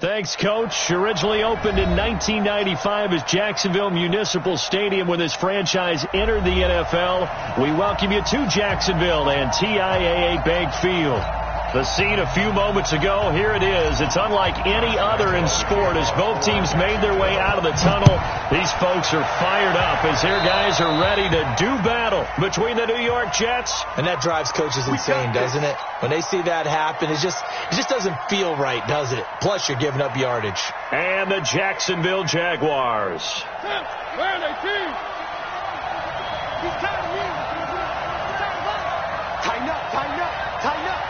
Thanks, Coach. Originally opened in 1995 as Jacksonville Municipal Stadium when this franchise entered the NFL. We welcome you to Jacksonville and TIAA Bank Field. The scene a few moments ago, here it is. It's unlike any other in sport as both teams made their way out of the tunnel. These folks are fired up as their guys are ready to do battle between the New York Jets. And that drives coaches insane, doesn't it? When they see that happen, it just doesn't feel right, does it? Plus, you're giving up yardage. And the Jacksonville Jaguars. Where are they, team? He's tied in. Tighten up, tighten up, tighten up.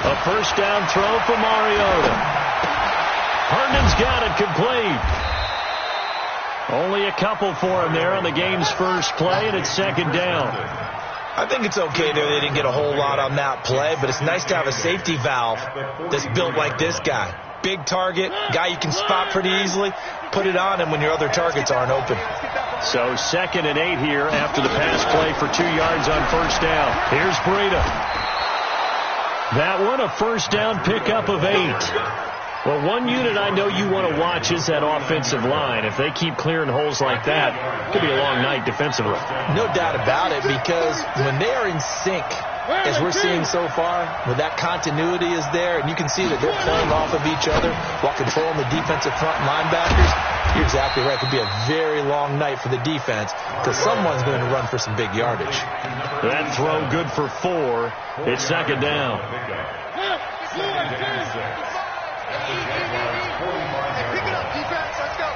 A first down throw for Mariota. Herndon's got it complete. Only a couple for him there on the game's first play, and it's second down. I think it's okay there. They didn't get a whole lot on that play, but it's nice to have a safety valve that's built like this guy. Big target, guy you can spot pretty easily. Put it on him when your other targets aren't open. So 2nd and 8 here after the pass play for 2 yards on first down. Here's Breida. That one, a first down pickup of 8. Well, one unit I know you want to watch is that offensive line. If they keep clearing holes like that, it could be a long night defensively. No doubt about it, because when they are in sync, as we're seeing so far, when that continuity is there, and you can see that they're playing off of each other while controlling the defensive front linebackers, you're exactly right. It could be a very long night for the defense because someone's going to run for some big yardage. That throw good for 4. It's second down. Pick it up, defense. Let's go.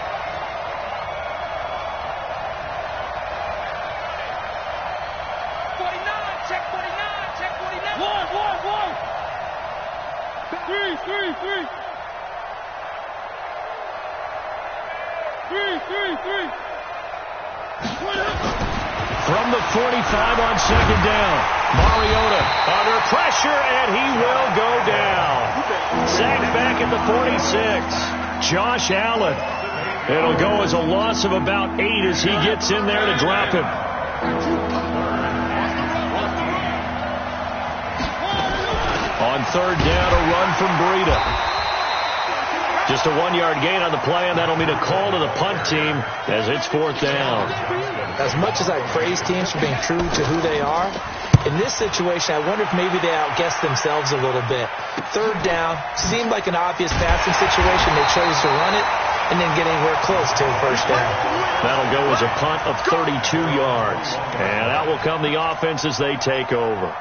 Check 49. Check 49. One. 3. 3. From the 45 on second down. Mariota under pressure, and he will go down. Sacked back at the 46. Josh Allen. It'll go as a loss of about 8 as he gets in there to drop him. On third down, a run from Breida. Just a 1-yard gain on the play, and that'll mean a call to the punt team as it's 4th down. As much as I praise teams for being true to who they are, in this situation, I wonder if maybe they outguessed themselves a little bit. Third down seemed like an obvious passing situation. They chose to run it and then get anywhere close to a first down. That'll go as a punt of 32 yards. And out will come the offense as they take over.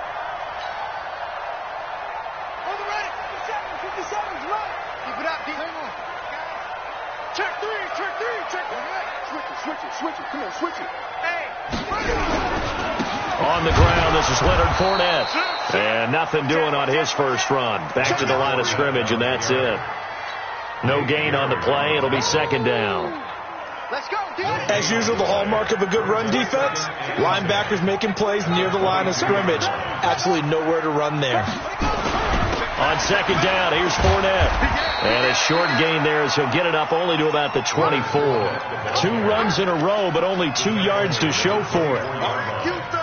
Switch it. On the ground, this is Leonard Fournette. And nothing doing on his first run. Back to the line of scrimmage, and that's it. No gain on the play. It'll be second down. Let's go. As usual, the hallmark of a good run defense, linebackers making plays near the line of scrimmage. Absolutely nowhere to run there. On second down, here's Fournette. And a short gain there as he'll get it up only to about the 24. 2 runs in a row, but only 2 yards to show for it.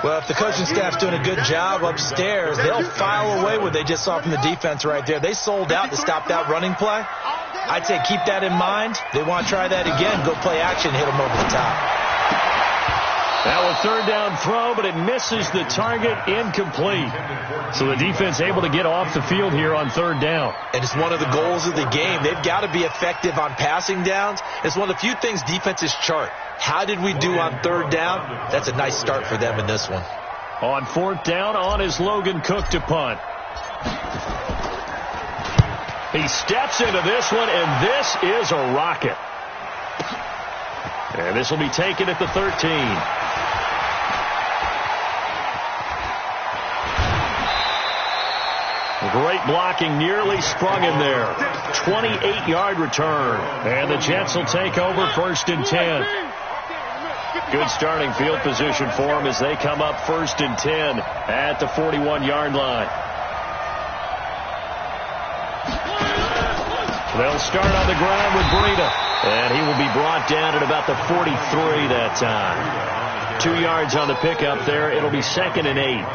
Well, if the coaching staff's doing a good job upstairs, they'll file away what they just saw from the defense right there. They sold out to stop that running play. I'd say keep that in mind. They want to try that again. Go play action, hit them over the top. Now a third down throw, but it misses the target, incomplete. So the defense able to get off the field here on third down. And it's one of the goals of the game. They've got to be effective on passing downs. It's one of the few things defenses chart. How did we do on third down? That's a nice start for them in this one. On 4th down, on is Logan Cook to punt. He steps into this one, and this is a rocket. And this will be taken at the 13. Great blocking, nearly sprung him there. 28-yard return. And the Jets will take over 1st and 10. Good starting field position for them as they come up 1st and 10 at the 41-yard line. They'll start on the ground with Breida. And he will be brought down at about the 43 that time. 2 yards on the pickup there. It'll be 2nd and 8.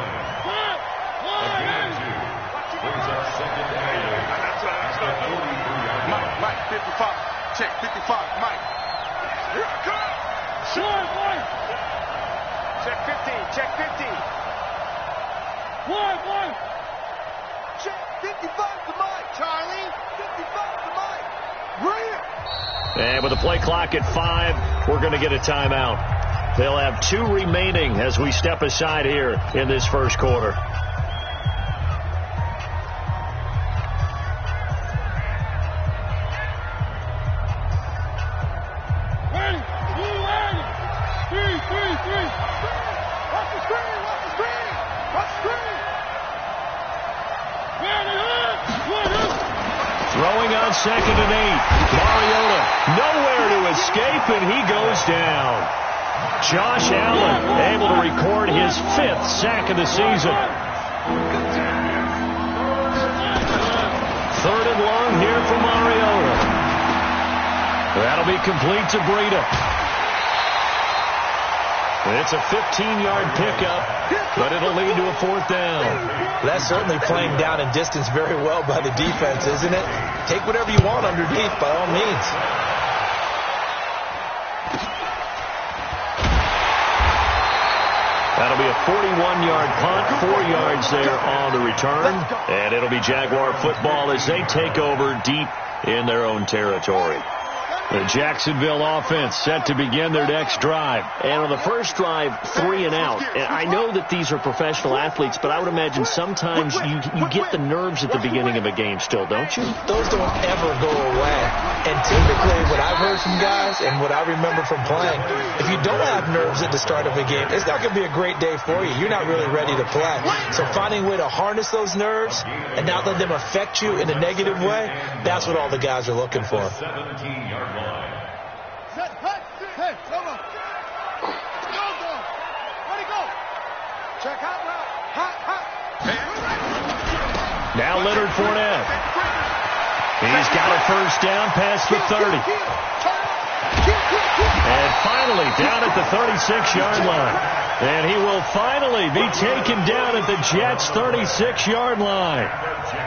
55. Check 55, Mike. Here I come. Short, Mike. Check 15. Check 15. One. Check 55 to Mike. Charlie. 55 to Mike. Real. And with the play clock at 5, we're going to get a timeout. They'll have 2 remaining as we step aside here in this first quarter. Throwing on 2nd and 8. Mariota nowhere to escape, and he goes down. Josh Allen able to record his 5th sack of the season. 3rd and long here for Mariota. That'll be complete to Breida. It's a 15-yard pickup, but it'll lead to a 4th down. That's certainly playing down and distance very well by the defense, isn't it? Take whatever you want underneath, by all means. That'll be a 41-yard punt, 4 yards there on the return. And it'll be Jaguar football as they take over deep in their own territory. The Jacksonville offense set to begin their next drive. And on the first drive, 3 and out. And I know that these are professional athletes, but I would imagine sometimes you get the nerves at the beginning of a game still, don't you? Those don't ever go away. And typically what I've heard from guys and what I remember from playing, if you don't have nerves at the start of a game, it's not going to be a great day for you. You're not really ready to play. So finding a way to harness those nerves and not let them affect you in a negative way, that's what all the guys are looking for. Hey, come on. Go. Ready, go. Check hot route. Hot. Now Leonard Fournette. He's got a first down past the 30. And finally down at the 36-yard line. And he will finally be taken down at the Jets' 36-yard line.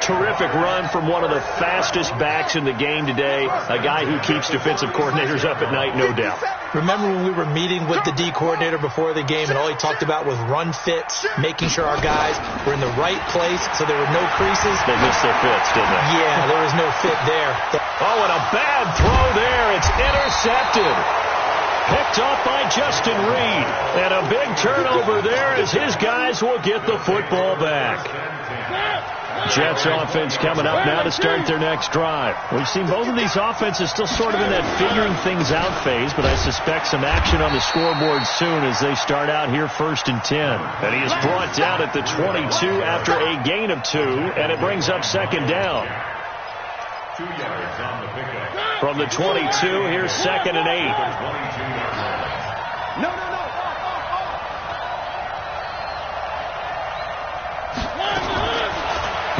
Terrific run from one of the fastest backs in the game today. A guy who keeps defensive coordinators up at night, no doubt. Remember when we were meeting with the D coordinator before the game and all he talked about was run fits, making sure our guys were in the right place so there were no creases? They missed their fits, didn't they? Yeah, there was no fit there. Oh, and a bad throw there. It's intercepted. Picked off by Justin Reed. And a big turnover there as his guys will get the football back. Jets offense coming up now to start their next drive. We've seen both of these offenses still sort of in that figuring things out phase, but I suspect some action on the scoreboard soon as they start out here 1st and 10. And he is brought down at the 22 after a gain of 2, and it brings up 2nd down. 2 yards on the pickup. From the 22, here's 2nd and 8. No.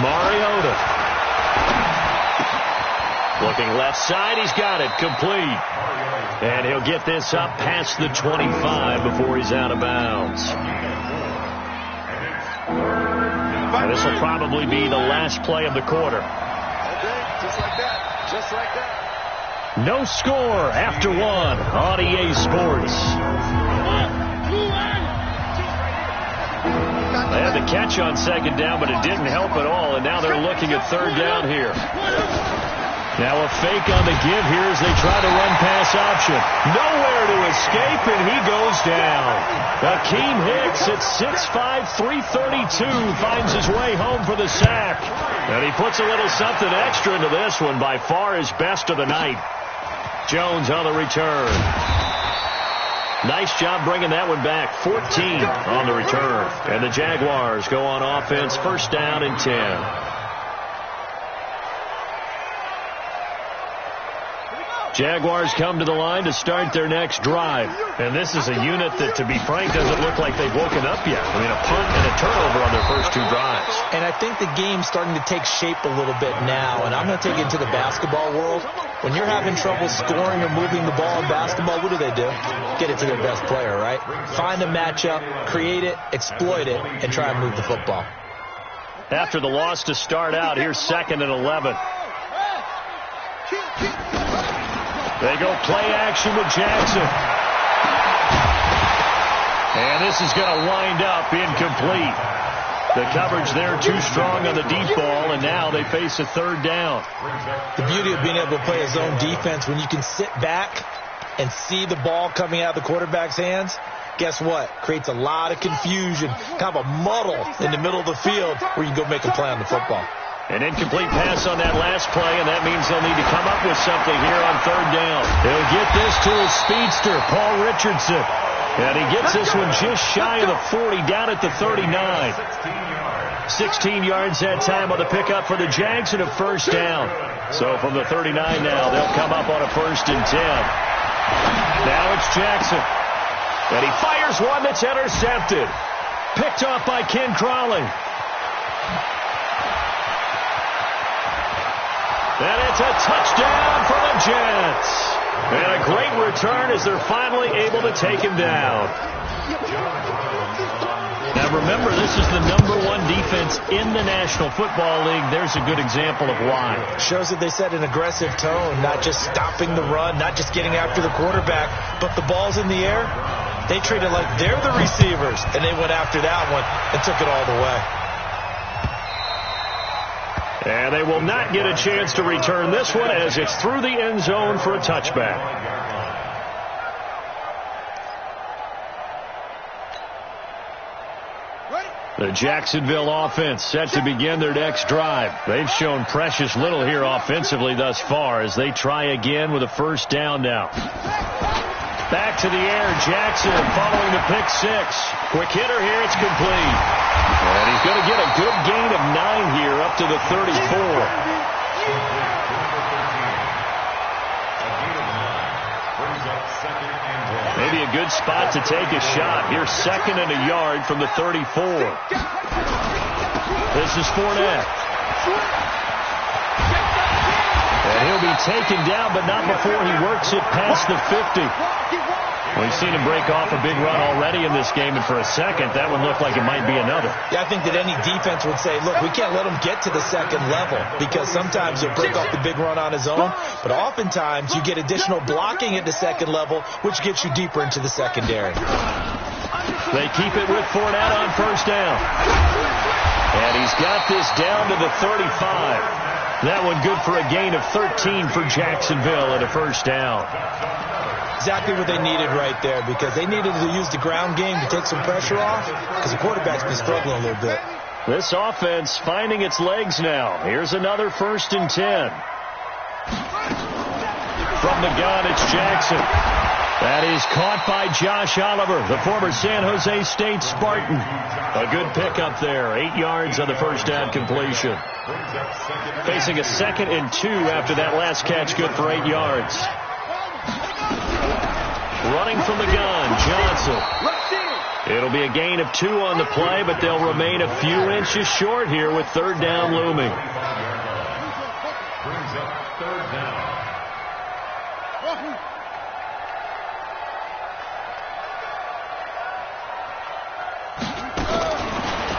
Mariota. Looking left side, he's got it, complete. And he'll get this up past the 25 before he's out of bounds. And this will probably be the last play of the quarter. Okay, just like that. No score after 1 on EA Sports. They had the catch on 2nd down, but it didn't help at all, and now they're looking at 3rd down here. Now a fake on the give here as they try to run pass option. Nowhere to escape, and he goes down. Akeem Hicks at 6'5", 332 finds his way home for the sack. And he puts a little something extra into this one, by far his best of the night. Jones on the return. Nice job bringing that one back. 14 on the return. And the Jaguars go on offense, 1st down and 10. Jaguars come to the line to start their next drive. And this is a unit that, to be frank, doesn't look like they've woken up yet. I mean, a punt and a turnover on their first 2 drives. And I think the game's starting to take shape a little bit now. And I'm going to take it to the basketball world. When you're having trouble scoring or moving the ball in basketball, what do? Get it to their best player, right? Find a matchup, create it, exploit it, and try and move the football. After the loss to start out, here's 2nd and 11. They go play action with Jackson. And this is going to wind up incomplete. The coverage there too strong on the deep ball, and now they face a third down. The beauty of being able to play a zone defense, when you can sit back and see the ball coming out of the quarterback's hands, guess what? Creates a lot of confusion, kind of a muddle in the middle of the field where you can go make a play on the football. An incomplete pass on that last play, and that means they'll need to come up with something here on third down. He'll get this to his speedster, Paul Richardson. And he gets this one just shy of the 40, down at the 39. 16 yards that time on the pickup for the Jags and a first down. So from the 39 now, they'll come up on a 1st and 10. Now it's Jackson. And he fires one that's intercepted. Picked off by Ken Crawley. And it's a touchdown for the Jets. And a great return as they're finally able to take him down. Now remember, this is the #1 defense in the National Football League. There's a good example of why. Shows that they set an aggressive tone, not just stopping the run, not just getting after the quarterback, but the ball's in the air. They treat it like they're the receivers, and they went after that one and took it all the way. And they will not get a chance to return this one as it's through the end zone for a touchback. The Jacksonville offense set to begin their next drive. They've shown precious little here offensively thus far as they try again with a first down now. Back to the air, Jackson following the pick six. Quick hitter here, it's complete. And he's going to get a good gain of 9 here up to the 34. Maybe a good spot to take a shot. Here's 2nd and a yard from the 34. This is Fournette. And he'll be taken down, but not before he works it past the 50. We've seen him break off a big run already in this game, and for a second, that one looked like it might be another. Yeah, I think that any defense would say, look, we can't let him get to the second level, because sometimes he'll break off the big run on his own, but oftentimes you get additional blocking at the second level, which gets you deeper into the secondary. They keep it with Fournette on first down. And he's got this down to the 35. That one good for a gain of 13 for Jacksonville at a first down. Exactly what they needed right there, because they needed to use the ground game to take some pressure off, because the quarterback's been struggling a little bit. This offense finding its legs now. Here's another 1st and 10. From the gun, it's Jackson. That is caught by Josh Oliver, the former San Jose State Spartan. A good pickup there. 8 yards on the first down completion. Facing a 2nd and 2 after that last catch, good for 8 yards. Running from the gun, Johnson. It'll be a gain of 2 on the play, but they'll remain a few inches short here with third down looming. Brings up third down.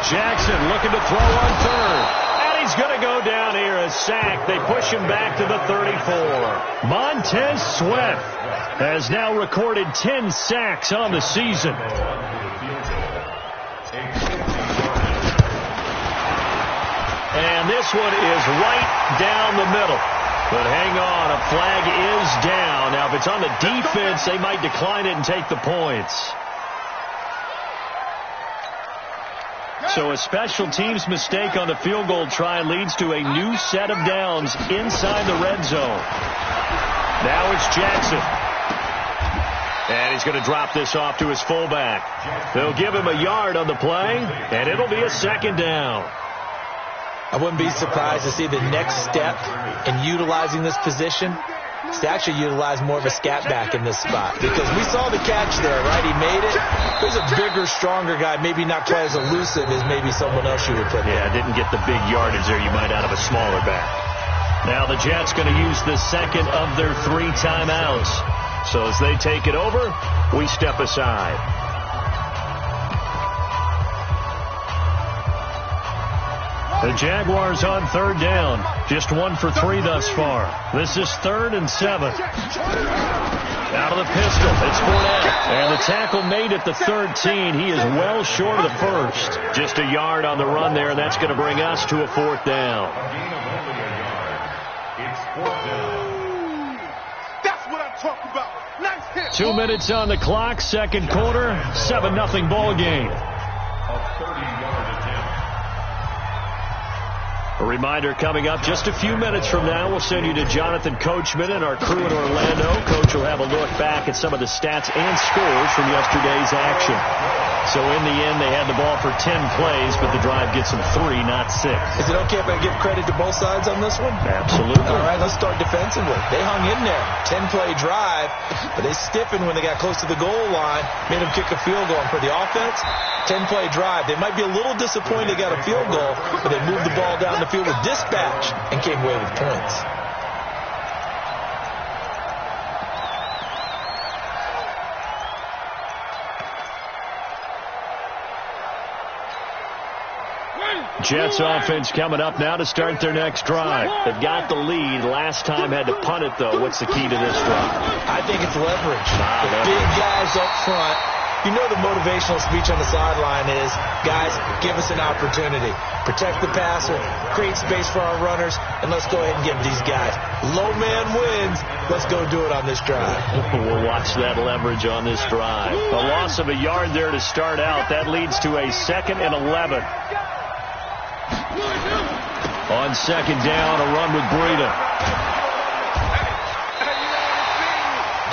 Jackson looking to throw on third. And he's going to go down here, a sack. They push him back to the 34. Montez Sweat has now recorded 10 sacks on the season. And this one is right down the middle. But hang on, a flag is down. Now, if it's on the defense, they might decline it and take the points. So a special teams mistake on the field goal try leads to a new set of downs inside the red zone. Now it's Jackson. And he's going to drop this off to his fullback. They'll give him a yard on the play, and it'll be a 2nd down. I wouldn't be surprised to see the next step in utilizing this position is to actually utilize more of a scat back in this spot, because we saw the catch there, right? He made it. He's a bigger, stronger guy, maybe not quite as elusive as maybe someone else you would put there. Yeah, didn't get the big yardage there you might out of a smaller back. Now the Jets going to use the 2nd of their 3 timeouts. So as they take it over, we step aside. The Jaguars on third down. Just 1 for 3 thus far. This is 3rd and 7. Out of the pistol. It's Fournette. And the tackle made at the 13. He is well short of the first. Just a yard on the run there, and that's going to bring us to a 4th down. It's 4th down. That's what I'm talking about. Nice hit. 2 minutes on the clock, second quarter, 7-0 ball game. A 30-yard attempt. A reminder coming up just a few minutes from now. We'll send you to Jonathan Coachman and our crew in Orlando. Coach will have a look back at some of the stats and scores from yesterday's action. So in the end, they had the ball for 10 plays, but the drive gets them 3, not 6. Is it okay if I give credit to both sides on this one? Absolutely. All right, let's start defensively. They hung in there. 10-play drive, but they stiffened when they got close to the goal line, made them kick a field goal. And for the offense, 10-play drive. They might be a little disappointed they got a field goal, but they moved the ball down the field with dispatch and came away with points. Jets offense coming up now to start their next drive. They've got the lead. Last time had to punt it, though. What's the key to this drive? I think it's leverage. The big guys up front. You know the motivational speech on the sideline is, guys, give us an opportunity. Protect the passer, create space for our runners, and let's go ahead and give these guys. Low man wins. Let's go do it on this drive. We'll watch that leverage on this drive. A loss of a yard there to start out. That leads to a 2nd and 11. On second down, a run with Breida.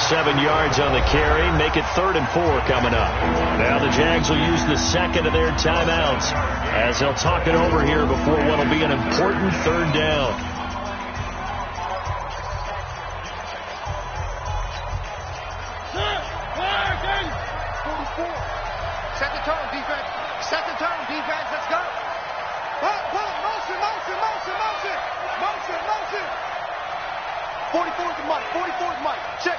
7 yards on the carry. Make it 3rd and 4 coming up. Now the Jags will use the second of their timeouts as they'll talk it over here before what will be an important 3rd down. Set the tone, defense. Set the tone, defense. Let's go. Motion. 44's Mike. 44's Mike. Check.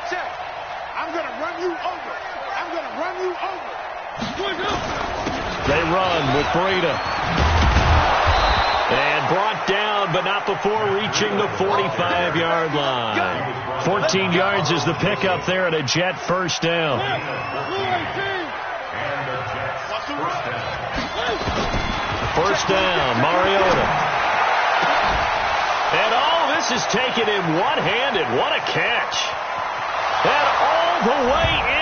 I'm going to run you over. They run with Breida. And brought down, but not before reaching the 45-yard line. 14 yards is the pickup there at a Jet first down. First down, Mariota. And this is taken in one-handed. What a catch. And all the way in.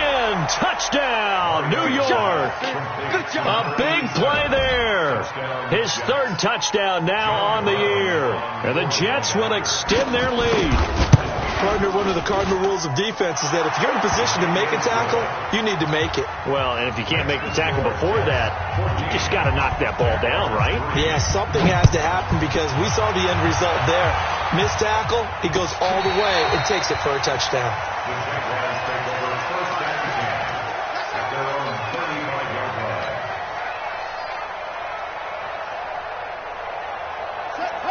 Touchdown, New York. A big play there. His 3rd touchdown now on the year. And the Jets will extend their lead. Partner, one of the cardinal rules of defense is that if you're in position to make a tackle, you need to make it. Well, and if you can't make the tackle before that, you just got to knock that ball down, right? Yeah, something has to happen because we saw the end result there. Missed tackle, he goes all the way and takes it for a touchdown.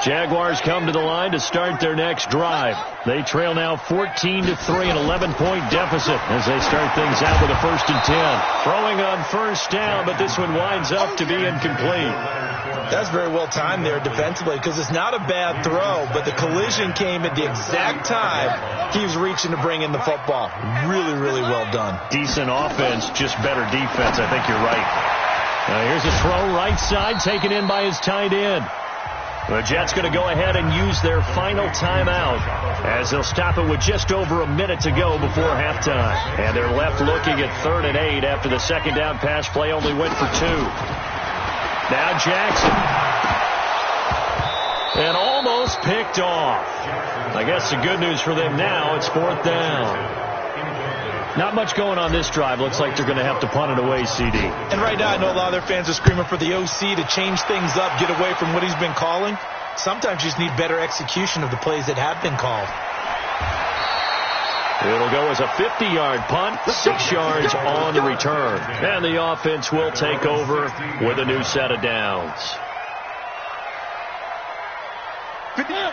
Jaguars come to the line to start their next drive. They trail now 14-3, an 11-point deficit as they start things out with a 1st and 10. Throwing on first down, but this one winds up to be incomplete. That's very well timed there defensively because it's not a bad throw, but the collision came at the exact time he was reaching to bring in the football. Really, really well done. Decent offense, just better defense. I think you're right. Here's a throw right side taken in by his tight end. The Jets going to go ahead and use their final timeout as they'll stop it with just over a minute to go before halftime. And they're left looking at 3rd and 8 after the second down pass play only went for 2. Now Jackson. And almost picked off. I guess the good news for them now, it's 4th down. Not much going on this drive. Looks like they're going to have to punt it away, CD. And right now, I know a lot of their fans are screaming for the OC to change things up, get away from what he's been calling. Sometimes you just need better execution of the plays that have been called. It'll go as a 50-yard punt, 6 yards on the return. And the offense will take over with a new set of downs.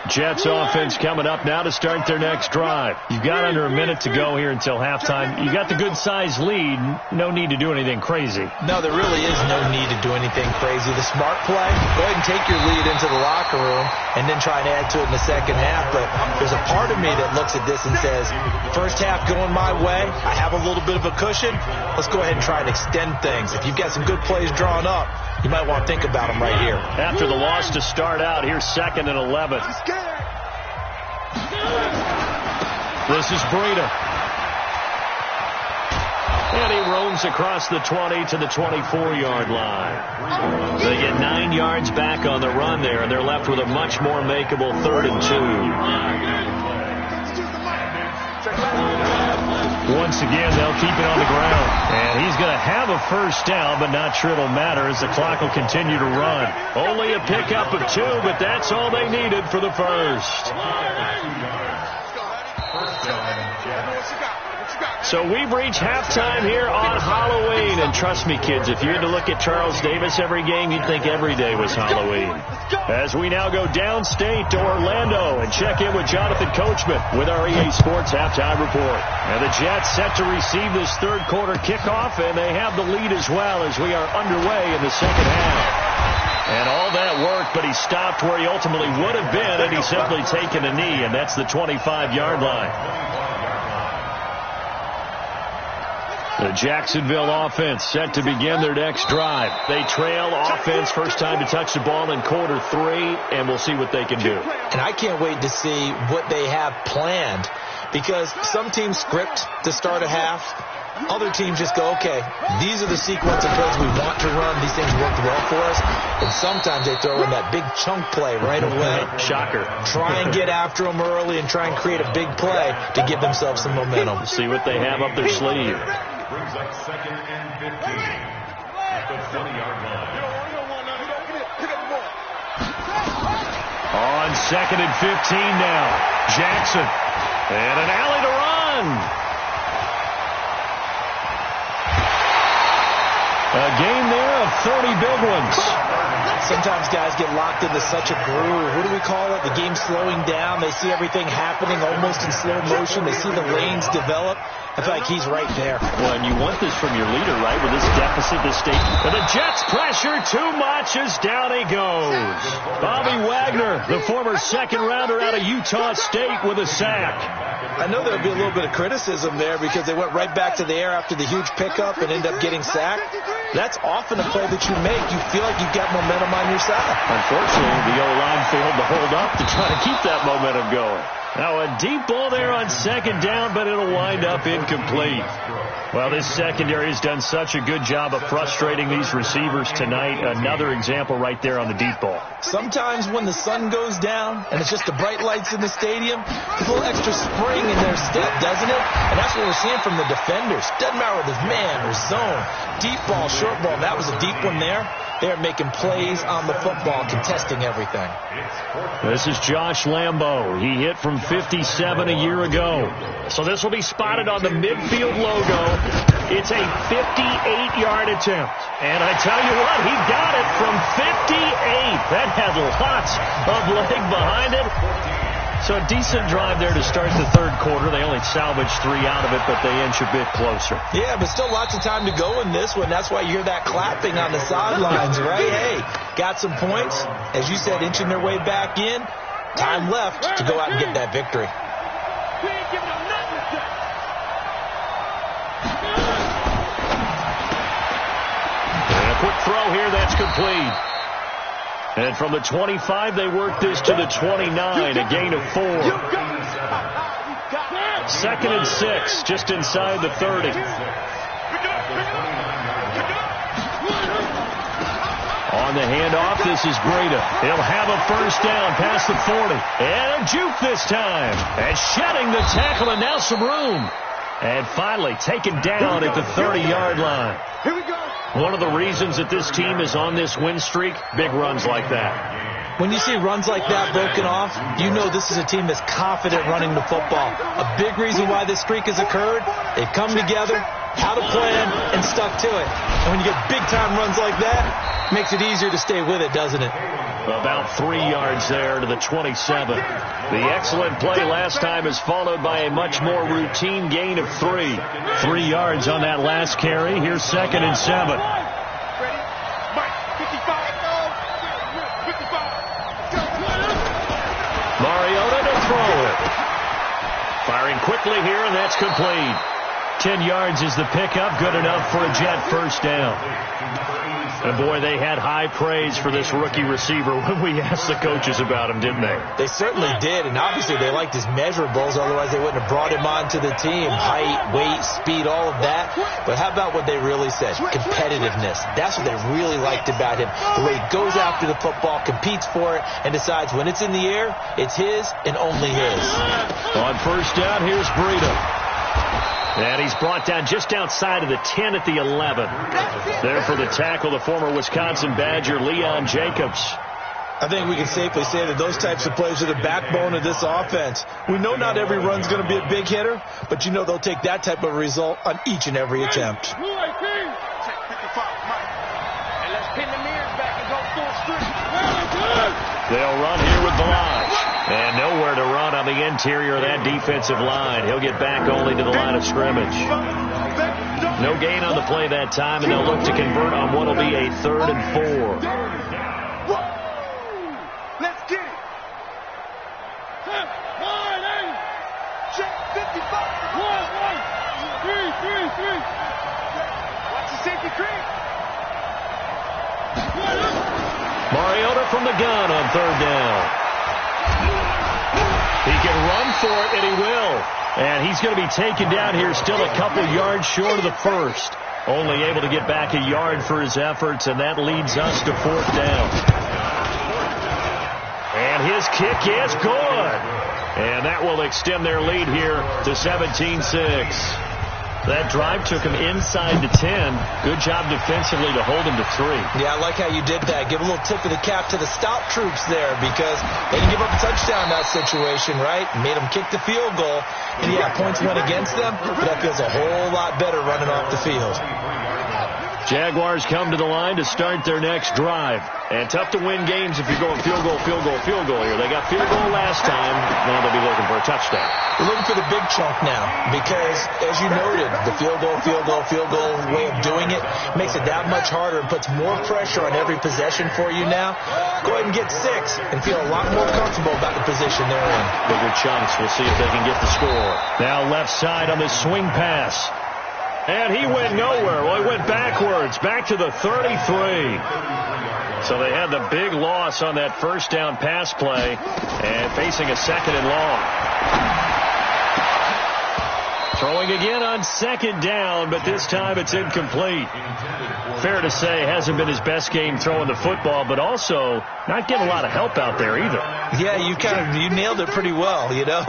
Jets offense coming up now to start their next drive. You've got under a minute to go here until halftime. You got the good-sized lead. No need to do anything crazy. No, there really is no need to do anything crazy. The smart play, go ahead and take your lead into the locker room and then try and add to it in the second half. But there's a part of me that looks at this and says, first half going my way, I have a little bit of a cushion. Let's go ahead and try and extend things. If you've got some good plays drawn up, you might want to think about them right here. After the loss to start out, here's 2nd and 11. This is Breida. And he roams across the 20 to the 24-yard line. They get 9 yards back on the run there, and they're left with a much more makeable 3rd and 2. Once again, they'll keep it on the ground. And he's going to have a first down, but not sure it'll matter as the clock will continue to run. Only a pickup of 2, but that's all they needed for the first. So we've reached halftime here on Halloween. And trust me, kids, if you had to look at Charles Davis every game, you'd think every day was Halloween. As we now go downstate to Orlando and check in with Jonathan Coachman with our EA Sports Halftime Report. And the Jets set to receive this third quarter kickoff, and they have the lead as well as we are underway in the second half. And all that worked, but he stopped where he ultimately would have been, and he's simply taken a knee, and that's the 25-yard line. The Jacksonville offense set to begin their next drive. They trail offense, first time to touch the ball in quarter 3, and we'll see what they can do. And I can't wait to see what they have planned, because some teams script to start a half. Other teams just go, okay, these are the sequence of plays we want to run. These things worked well for us. And sometimes they throw in that big chunk play right away. Shocker. Try and get after them early and try and create a big play to give themselves some momentum. We'll see what they have up their sleeve. Brings up 2nd and 15 at the 20-yard line. On 2nd and 15 now. Jackson. And an alley to run. A game there of 30 big ones. Sometimes guys get locked into such a groove. What do we call it? The game's slowing down. They see everything happening almost in slow motion. They see the lanes develop. I feel like he's right there. Well, and you want this from your leader, right, with this deficit, this state. And the Jets pressure too much as down he goes. Bobby Wagner, the former second-rounder out of Utah State, with a sack. I know there'll be a little bit of criticism there because they went right back to the air after the huge pickup and ended up getting sacked. That's often a play that you make. You feel like you've got momentum on your side. Unfortunately, the O-line failed to hold up to try to keep that momentum going. Now a deep ball there on second down, but it'll wind up incomplete. Well, this secondary has done such a good job of frustrating these receivers tonight. Another example right there on the deep ball. Sometimes when the sun goes down and it's just the bright lights in the stadium, there's a little extra spring in their step, doesn't it? And that's what we're seeing from the defenders. Doesn't matter whether it's man or zone. Deep ball, short ball. That was a deep one there. They're making plays on the football, contesting everything. This is Josh Lambo. He hit from 57 a year ago. So this will be spotted on the midfield logo. It's a 58-yard attempt. And I tell you what, he got it from 58. That had lots of leg behind it. So a decent drive there to start the third quarter. They only salvaged 3 out of it, but they inch a bit closer. Yeah, but still lots of time to go in this one. That's why you hear that clapping on the sidelines, right? Hey, got some points. As you said, inching their way back in. Time left to go out and get that victory. And a quick throw here, that's complete. And from the 25, they work this to the 29, a gain of 4. 2nd and 6, just inside the 30. On the handoff, this is Breida. He'll have a first down past the 40. And a juke this time. And shedding the tackle, and now some room. And finally taken down at the 30-yard line. Here we go. One of the reasons that this team is on this win streak, big runs like that. When you see runs like that broken off, you know this is a team that's confident running the football. A big reason why this streak has occurred, they've come together, how to plan, and stuck to it. And when you get big-time runs like that, it makes it easier to stay with it, doesn't it? About 3 yards there to the 27. The excellent play last time is followed by a much more routine gain of 3. 3 yards on that last carry. Here's 2nd and 7. Mariota to throw it. Firing quickly here, and that's complete. 10 yards is the pickup. Good enough for a Jet first down. And, boy, they had high praise for this rookie receiver when we asked the coaches about him, didn't they? They certainly did, and obviously they liked his measurables. Otherwise, they wouldn't have brought him onto the team. Height, weight, speed, all of that. But how about what they really said? Competitiveness. That's what they really liked about him. The way he goes after the football, competes for it, and decides when it's in the air, it's his and only his. On first down, here's Breida. And he's brought down just outside of the 10 at the 11. There for the tackle, the former Wisconsin Badger, Leon Jacobs. I think we can safely say that those types of plays are the backbone of this offense. We know not every run's going to be a big hitter, but you know they'll take that type of result on each and every attempt. They'll run here with Balaj. And nowhere to run on the interior of that defensive line. He'll get back only to the line of scrimmage. No gain on the play that time, and they'll look to convert on what will be a 3rd and 4. Let's get it. Check 55. Three. Watch the safety creep. Mariota from the gun on 3rd down. He can run for it, and he will. And he's going to be taken down here still a couple yards short of the first. Only able to get back a yard for his efforts, and that leads us to 4th down. And his kick is good. And that will extend their lead here to 17-6. That drive took him inside the 10. Good job defensively to hold him to 3. Yeah, I like how you did that. Give a little tip of the cap to the stout troops there because they didn't give up a touchdown in that situation, right? Made them kick the field goal. And, yeah, points went against them, but that feels a whole lot better running off the field. Jaguars come to the line to start their next drive. And tough to win games if you're going field goal here. They got field goal last time. Now they'll be looking for a touchdown. We're looking for the big chunk now because, as you noted, the field goal way of doing it makes it that much harder and puts more pressure on every possession for you now. Go ahead and get 6 and feel a lot more comfortable about the position they're in. Bigger chunks. We'll see if they can get the score. Now left side on this swing pass. And he went nowhere. Well, he went backwards, back to the 33. So they had the big loss on that first down pass play and facing a 2nd and long. Throwing again on 2nd down, but this time it's incomplete. Fair to say, hasn't been his best game throwing the football, but also not getting a lot of help out there either. Yeah, you nailed it pretty well, you know.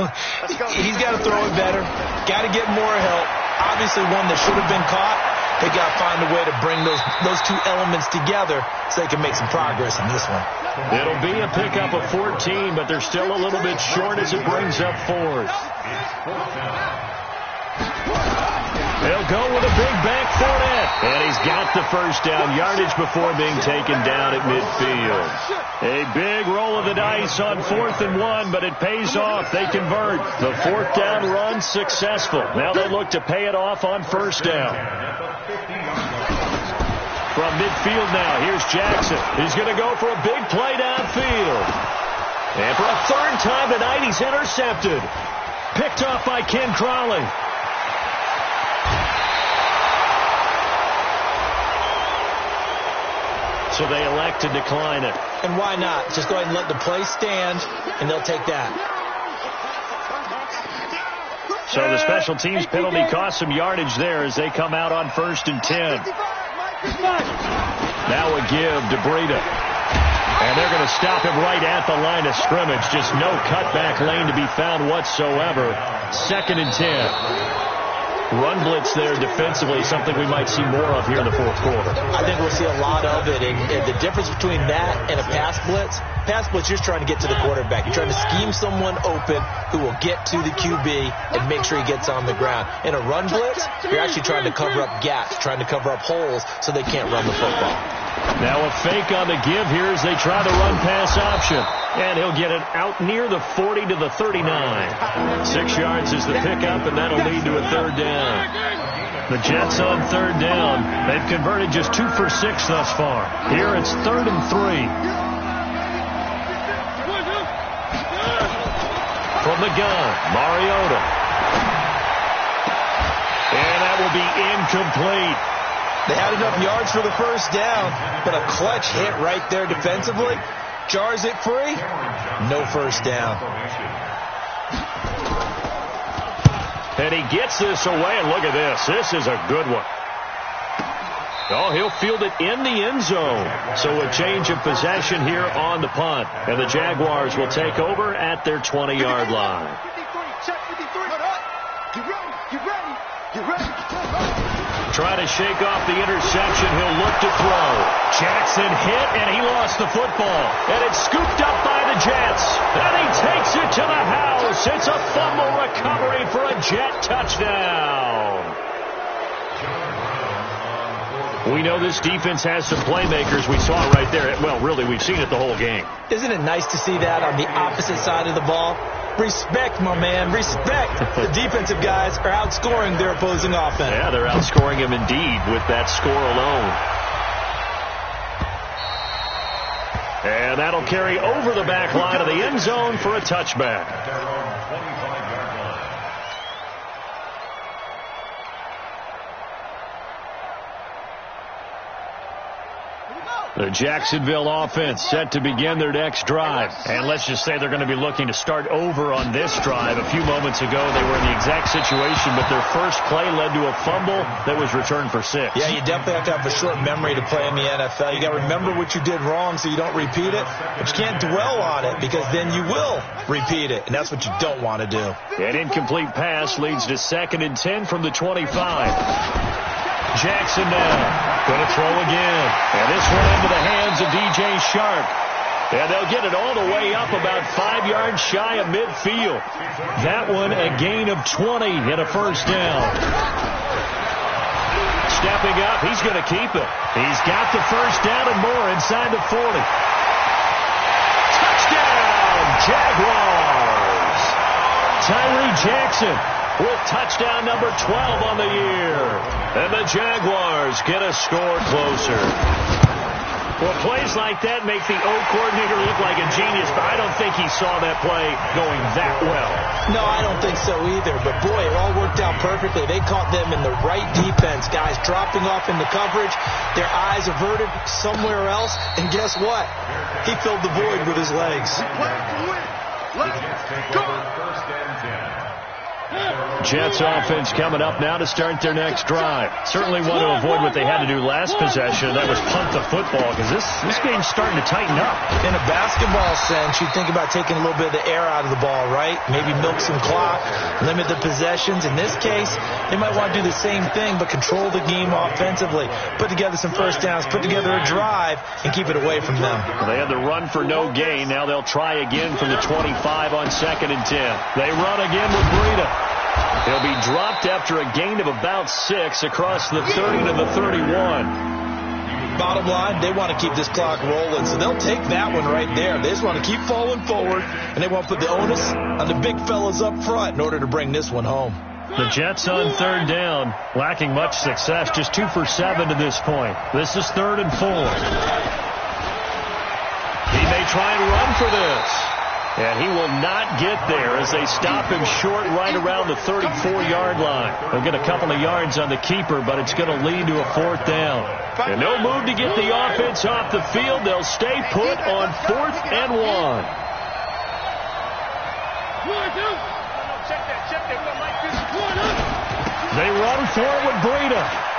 He's got to throw it better. Got to get more help. Obviously one that should have been caught. They got to find a way to bring those two elements together so they can make some progress in this one. It'll be a pickup of 14, but they're still a little bit short as it brings up 4th. They'll go with a big back Fournette. And he's got the first down yardage before being taken down at midfield. A big roll of the dice on 4th and 1, but it pays off. They convert. The 4th down run successful. Now they look to pay it off on first down. From midfield now, here's Jackson. He's going to go for a big play downfield. And for a 3rd time tonight, he's intercepted. Picked off by Ken Crawley. So they elect to decline it. And why not? Just go ahead and let the play stand, and they'll take that. So the special teams penalty cost some yardage there as they come out on 1st and 10. Now a give to Breida. And they're going to stop him right at the line of scrimmage. Just no cutback lane to be found whatsoever. 2nd and 10. Run blitz there defensively, something we might see more of here in the fourth quarter. I think we'll see a lot of it, and the difference between that and a pass blitz, you're trying to get to the quarterback. You're trying to scheme someone open who will get to the QB and make sure he gets on the ground. In a run blitz, you're actually trying to cover up gaps, trying to cover up holes so they can't run the football. Now a fake on the give here as they try the run-pass option. And he'll get it out near the 40 to the 39. 6 yards is the pickup, and that'll lead to a third down. The Jets on third down. They've converted just 2 for 6 thus far. Here it's 3rd and 3. From the gun, Mariota. And that will be incomplete. They had enough yards for the first down, but a clutch hit right there defensively. Jars it free. No first down. And he gets this away, and look at this. This is a good one. Oh, he'll field it in the end zone. So a change of possession here on the punt. And the Jaguars will take over at their 20-yard line. Trying to shake off the interception. He'll look to throw. Jackson hit, and he lost the football. And it's scooped up by the Jets. And he takes it to the house. It's a fumble recovery for a Jet touchdown. We know this defense has some playmakers. We saw it right there. Well, really, we've seen it the whole game. Isn't it nice to see that on the opposite side of the ball? Respect, my man, respect. The defensive guys are outscoring their opposing offense. Yeah, they're outscoring him indeed with that score alone. And that'll carry over the back line of the end zone for a touchback. The Jacksonville offense set to begin their next drive. And let's just say they're going to be looking to start over on this drive. A few moments ago, they were in the exact situation, but their first play led to a fumble that was returned for 6. Yeah, you definitely have to have a short memory to play in the NFL. You got to remember what you did wrong so you don't repeat it, but you can't dwell on it because then you will repeat it, and that's what you don't want to do. An incomplete pass leads to 2nd and 10 from the 25. Jackson now going to throw again. And this one into the hands of DJ Shark. And they'll get it all the way up about 5 yards shy of midfield. That one a gain of 20 and a first down. Stepping up, he's going to keep it. He's got the first down and more inside the 40. Touchdown, Jaguars. Tyree Jackson with touchdown number 12 on the year. And the Jaguars get a score closer. Well, plays like that make the O coordinator look like a genius, but I don't think he saw that play going that well. No, I don't think so either. But, boy, it all worked out perfectly. They caught them in the right defense. Guys dropping off in the coverage, their eyes averted somewhere else. And guess what? He filled the void with his legs. Let's go. Jets offense coming up now to start their next drive. Certainly want to avoid what they had to do last possession. That was punt the football because this game's starting to tighten up. In a basketball sense, you think about taking a little bit of the air out of the ball, right? Maybe milk some clock, limit the possessions. In this case, they might want to do the same thing but control the game offensively. Put together some first downs, put together a drive, and keep it away from them. Well, they had the run for no gain. Now they'll try again from the 25 on 2nd and 10. They run again with Breida. He'll be dropped after a gain of about 6 across the 30 to the 31. Bottom line, they want to keep this clock rolling, so they'll take that one right there. They just want to keep falling forward, and they want to put the onus on the big fellas up front in order to bring this one home. The Jets on third down, lacking much success, just 2 for 7 to this point. This is 3rd and 4. He may try and run for this. And he will not get there as they stop him short right around the 34-yard line. They'll get a couple of yards on the keeper, but it's going to lead to a 4th down. And no move to get the offense off the field. They'll stay put on 4th and 1. They run for it with Breida.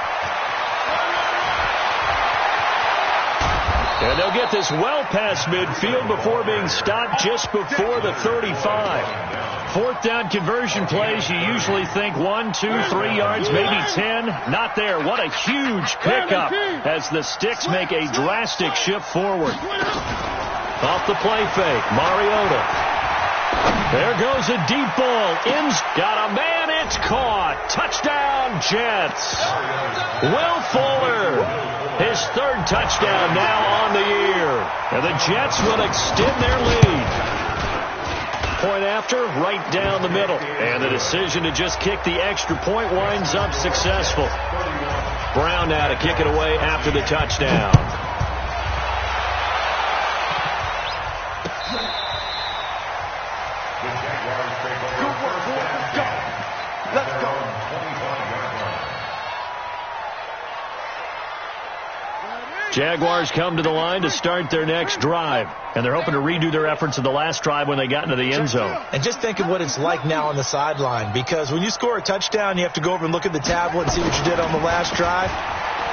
And they'll get this well past midfield before being stopped just before the 35. fourth down conversion plays, you usually think 1, 2, 3 yards, maybe 10. Not there. What a huge pickup as the Sticks make a drastic shift forward. Off the play fake, Mariota. There goes a deep ball. In's got a man. It's caught. Touchdown, Jets. Will Fuller, his third touchdown now on the year. And the Jets will extend their lead. Point after, right down the middle. And the decision to just kick the extra point winds up successful. Brown now to kick it away after the touchdown. Jaguars come to the line to start their next drive. And they're hoping to redo their efforts of the last drive when they got into the end zone. And just think of what it's like now on the sideline. Because when you score a touchdown, you have to go over and look at the tablet and see what you did on the last drive.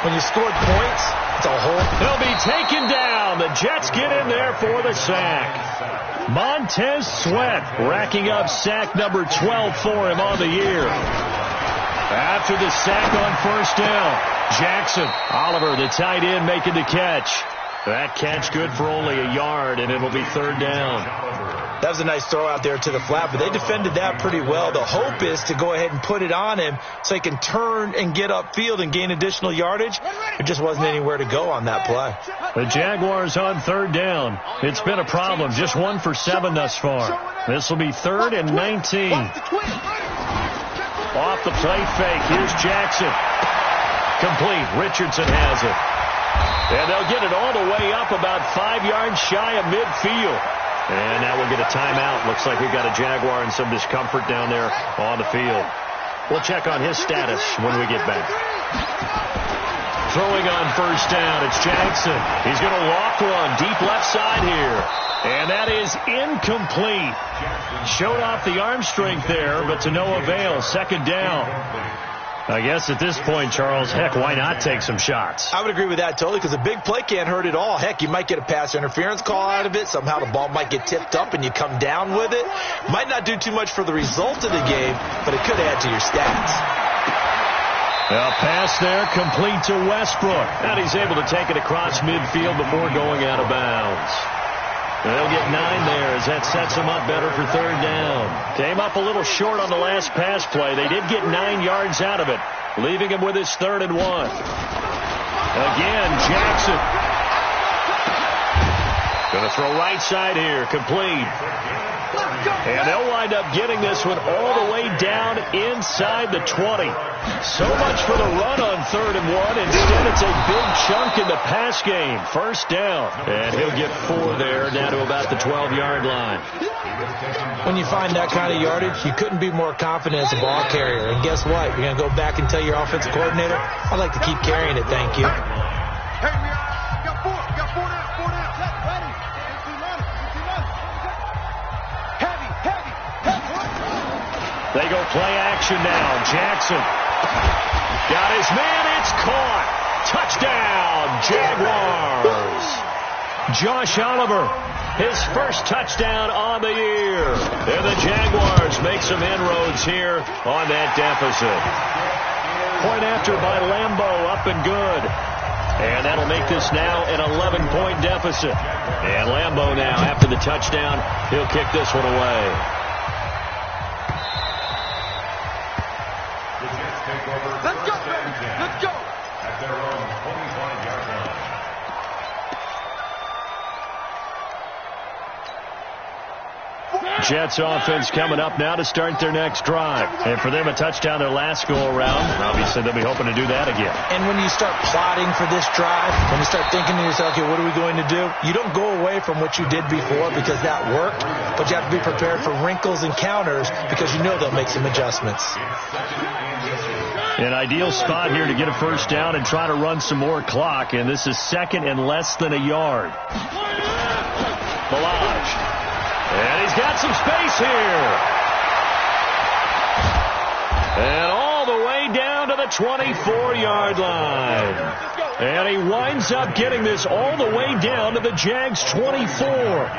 When you scored points, it's a whole... He'll be taken down. The Jets get in there for the sack. Montez Sweat racking up sack number 12 for him on the year. After the sack on first down, Jackson, Oliver, the tight end, making the catch. That catch good for only a yard, and it'll be third down. That was a nice throw out there to the flat, but they defended that pretty well. The hope is to go ahead and put it on him so he can turn and get upfield and gain additional yardage. There just wasn't anywhere to go on that play. The Jaguars on third down. It's been a problem. Just 1 for 7 thus far. This will be 3rd and 19. Off the play fake. Here's Jackson. Complete. Richardson has it. And they'll get it all the way up about 5 yards shy of midfield. And now we'll get a timeout. Looks like we've got a Jaguar in some discomfort down there on the field. We'll check on his status when we get back. Throwing on first down, it's Jackson. He's going to walk one deep left side here. And that is incomplete. Showed off the arm strength there, but to no avail. Second down. I guess at this point, Charles, heck, why not take some shots? I would agree with that totally, because a big play can't hurt at all. Heck, you might get a pass interference call out of it. Somehow the ball might get tipped up and you come down with it. Might not do too much for the result of the game, but it could add to your stats. A pass there complete to Westbrook. And he's able to take it across midfield before going out of bounds. They'll get 9 there as that sets them up better for third down. Came up a little short on the last pass play. They did get 9 yards out of it, leaving him with his 3rd and 1. Again, Jackson. Going to throw right side here, complete. And they'll wind up getting this one all the way down inside the 20. So much for the run on 3rd and 1. Instead, it's a big chunk in the pass game. First down. And he'll get 4 there, down to about the 12-yard line. When you find that kind of yardage, you couldn't be more confident as a ball carrier. And guess what? You're going to go back and tell your offensive coordinator, I'd like to keep carrying it, thank you. Hey, got 4 down, 4 down. Ready. Heavy. They go play action now. Jackson got his man. It's caught. Touchdown, Jaguars. Josh Oliver, his first touchdown on the year. And the Jaguars make some inroads here on that deficit. Point after by Lambeau, up and good. And that'll make this now an 11-point deficit. And Lambeau now, after the touchdown, he'll kick this one away. Let's go, baby. Let's go. At their own 25-yard line. Jets offense coming up now to start their next drive. And for them, a touchdown their last go-around. Obviously, they'll be hoping to do that again. And when you start plotting for this drive, when you start thinking to yourself, okay, what are we going to do? You don't go away from what you did before because that worked, but you have to be prepared for wrinkles and counters because you know they'll make some adjustments. An ideal spot here to get a first down and try to run some more clock. And this is 2nd and less than a yard. Balaj. And he's got some space here. And all the way down to the 24-yard line. And he winds up getting this all the way down to the Jags' 24.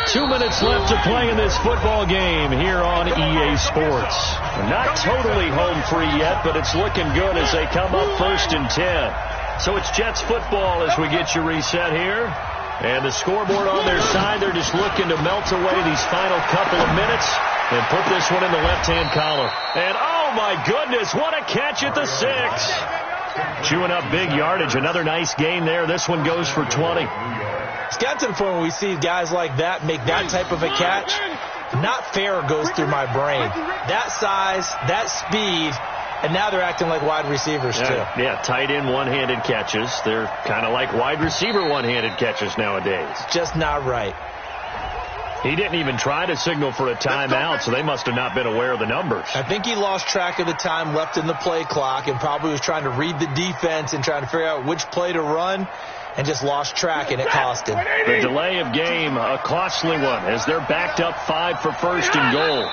2 minutes left to play in this football game here on EA Sports. Not totally home free yet, but it's looking good as they come up 1st and 10. So it's Jets football as we get you reset here. And the scoreboard on their side, they're just looking to melt away these final couple of minutes and put this one in the left-hand column. And, oh, my goodness, what a catch at the 6. Chewing up big yardage. Another nice gain there. This one goes for 20. It's got to the point where we see guys like that make that type of a catch. Not fair goes through my brain. That size, that speed, and now they're acting like wide receivers, too. Yeah, tight end one-handed catches. They're kind of like wide receiver one-handed catches nowadays. Just not right. He didn't even try to signal for a timeout, so they must have not been aware of the numbers. I think he lost track of the time left in the play clock and probably was trying to read the defense and trying to figure out which play to run and just lost track, and it cost him. The delay of game, a costly one, as they're backed up 5 for 1st and goal.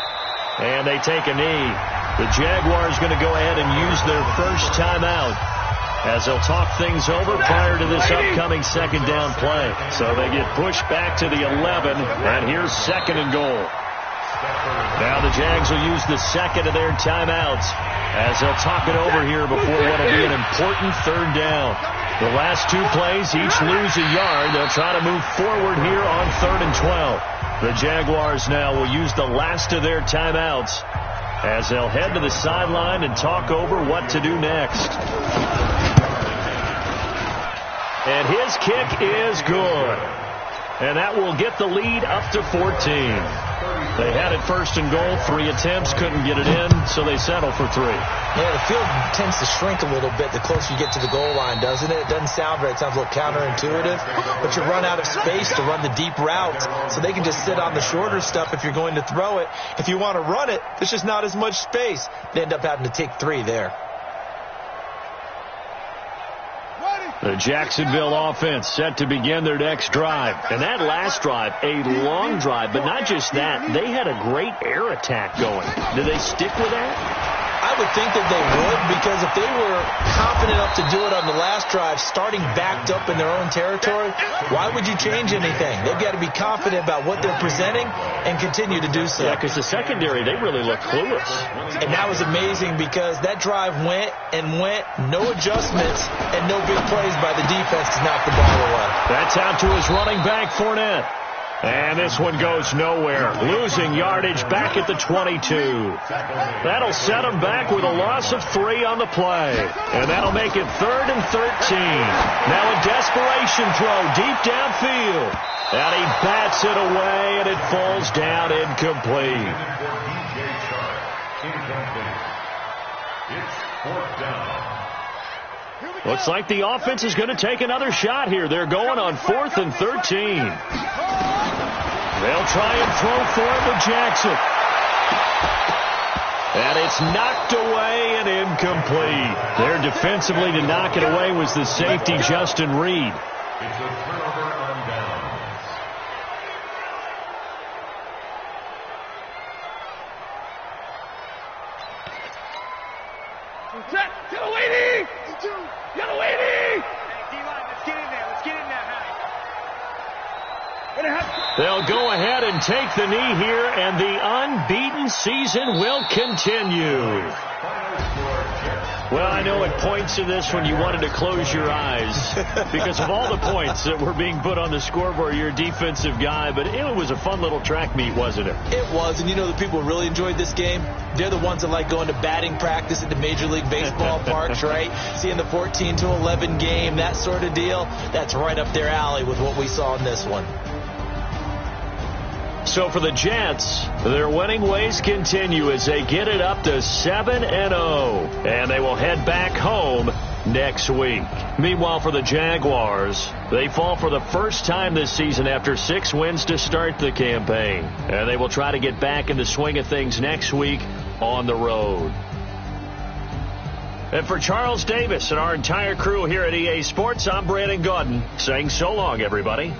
And they take a knee. The Jaguars going to go ahead and use their first timeout as they'll talk things over prior to this upcoming 2nd down play. So they get pushed back to the 11, and here's 2nd and goal. Now the Jags will use the 2nd of their timeouts as they'll talk it over here before what will be an important 3rd down. The last 2 plays, each lose a yard. They'll try to move forward here on 3rd and 12. The Jaguars now will use the last of their timeouts as they'll head to the sideline and talk over what to do next. And his kick is good. And that will get the lead up to 14. They had it 1st and goal, 3 attempts, couldn't get it in, so they settle for 3. Yeah, the field tends to shrink a little bit the closer you get to the goal line, doesn't it? It doesn't sound right. It sounds a little counterintuitive, but you run out of space to run the deep routes, so they can just sit on the shorter stuff if you're going to throw it. If you want to run it, there's just not as much space. They end up having to take 3 there. The Jacksonville offense set to begin their next drive. And that last drive, a long drive, but not just that. They had a great air attack going. Do they stick with that? I would think that they would, because if they were confident enough to do it on the last drive, starting backed up in their own territory, why would you change anything? They've got to be confident about what they're presenting and continue to do so. Yeah, because the secondary, they really look clueless. And that was amazing because that drive went and went, no adjustments, and no big plays by the defense to knock the ball away. That's out to his running back, Fournette. And this one goes nowhere. Losing yardage back at the 22. That'll set him back with a loss of 3 on the play. And that'll make it 3rd and 13. Now a desperation throw deep downfield. And he bats it away, and it falls down incomplete. It's 4th down. Looks like the offense is going to take another shot here. They're going on 4th and 13. They'll try and throw for it with Jackson. And it's knocked away and incomplete. There defensively to knock it away was the safety, Justin Reed. It's a turnover on downs. Get away, D! Get away, D! Hey, D-line, let's get in there. Let's get in there, man. They'll go ahead and take the knee here, and the unbeaten season will continue. Well, I know at points in this one you wanted to close your eyes because of all the points that were being put on the scoreboard. You're a defensive guy, but it was a fun little track meet, wasn't it? It was, and you know the people who really enjoyed this game? They're the ones that like going to batting practice at the Major League Baseball parks, right? Seeing the 14-11 game, that sort of deal. That's right up their alley with what we saw in this one. So for the Jets, their winning ways continue as they get it up to 7-0. And they will head back home next week. Meanwhile, for the Jaguars, they fall for the first time this season after 6 wins to start the campaign. And they will try to get back in the swing of things next week on the road. And for Charles Davis and our entire crew here at EA Sports, I'm Brandon Gaudin saying so long, everybody.